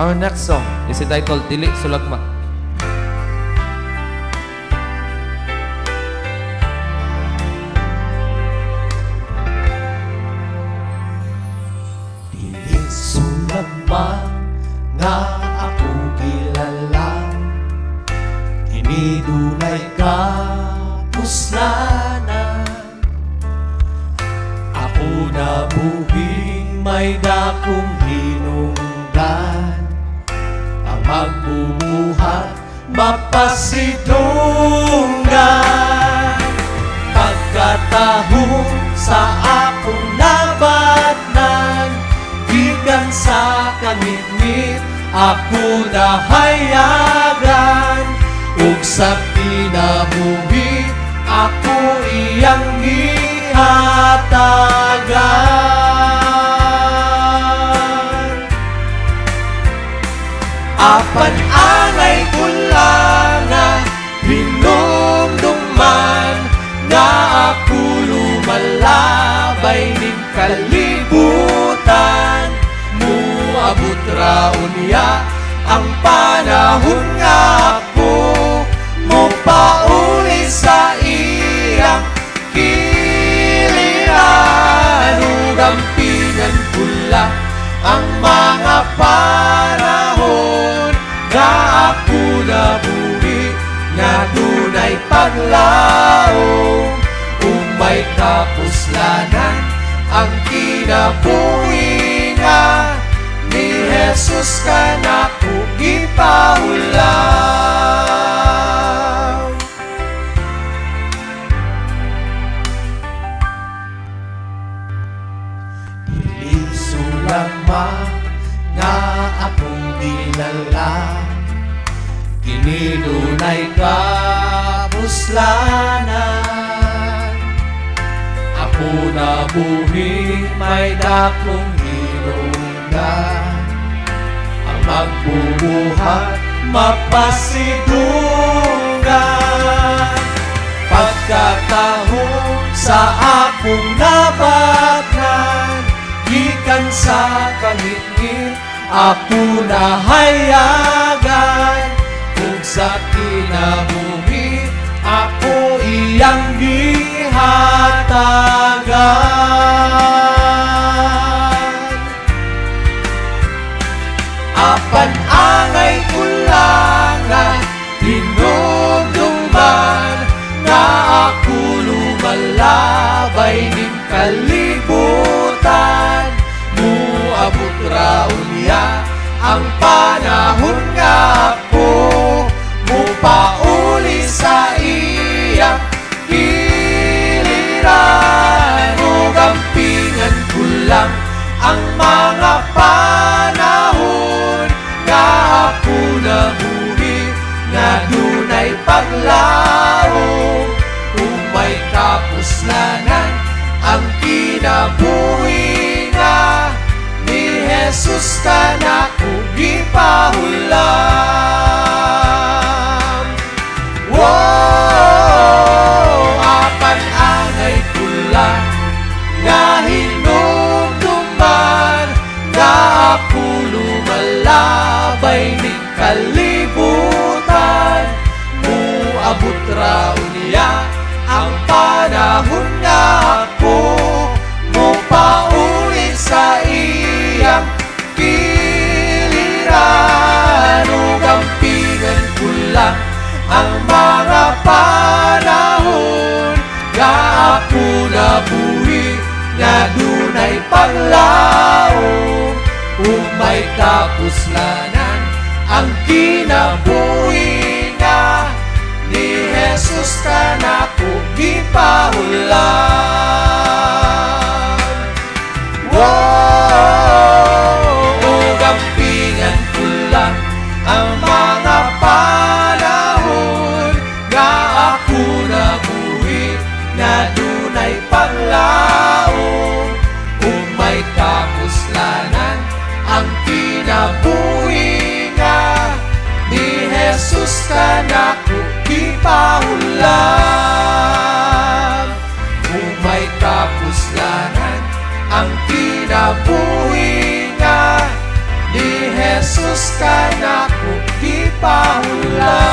Our next song is entitled Dili Sulagma. Dili sulagma nga ako kilala, kini dunay kapuslanan. Ako nabuhing may dakong hinungdan, ang magbubuhat mapasidunggan. Pagkatahon sa akong nabatnan, gikan sa kangit-ngit ako nahayagan. Ug sa kinabuhi ako iyang gihatagan. Apan angay kulanga hinumduman, nga ako lumalabay ning kalibutan. Muabot ra unya ang panahon nga ako mopauli sa iyang giliran. Ug ampingan pula ang mga panahon nga ako nabuhi, nga dunay paglaom. Umay kapuslanan ang kinabuhi nga ni Jesus kanako gipahulaw. Dili sulagma nga akong dilala, kini dunay kapuslanan. Ako nabuhi may dakong hinungdan, ang magbubuhat mapasidunggan. Pagkatahon sa akong nabatnan, gikan sa kangit-ngit ako nahayagan. Ug sa kinabuhi ako iyang gihatagan. Apan angay kulanga hinumduman, nga ako lumalabay ning kalibutan. Muabot ra unya ang panahon nga ako mupauli sa iyang giliran. Ug ampingan kulang ang mga panahon nga ako nabuhi, nga dunay paglaom. Umay kapuslanan ang kinabuhi nga ni Jesus kanako gipahulaw. Wow! Apan angay kulang nga hinumduman, nga ako lumalabay ning kalibutan. Muabot ra unya ang panahon nga ako mopauli sa iyang giliran. Ug ampingan kulang ang mga panahon nga ako nabuhi, nga dunay paglaom. Umay kapuslanan ang kinabuhi nga ni Jesus kanako gipahulaw. Wow! Ug ampingan kulang ang mga panahon nga ako nabuhi, nga dunay paglaom. Umay kapuslanan ang kinabuhi nga ni Jesus kanako gipahulaw. Umay kapuslanan ang kinabuhi nga Di Jesus ka na ko gipahula.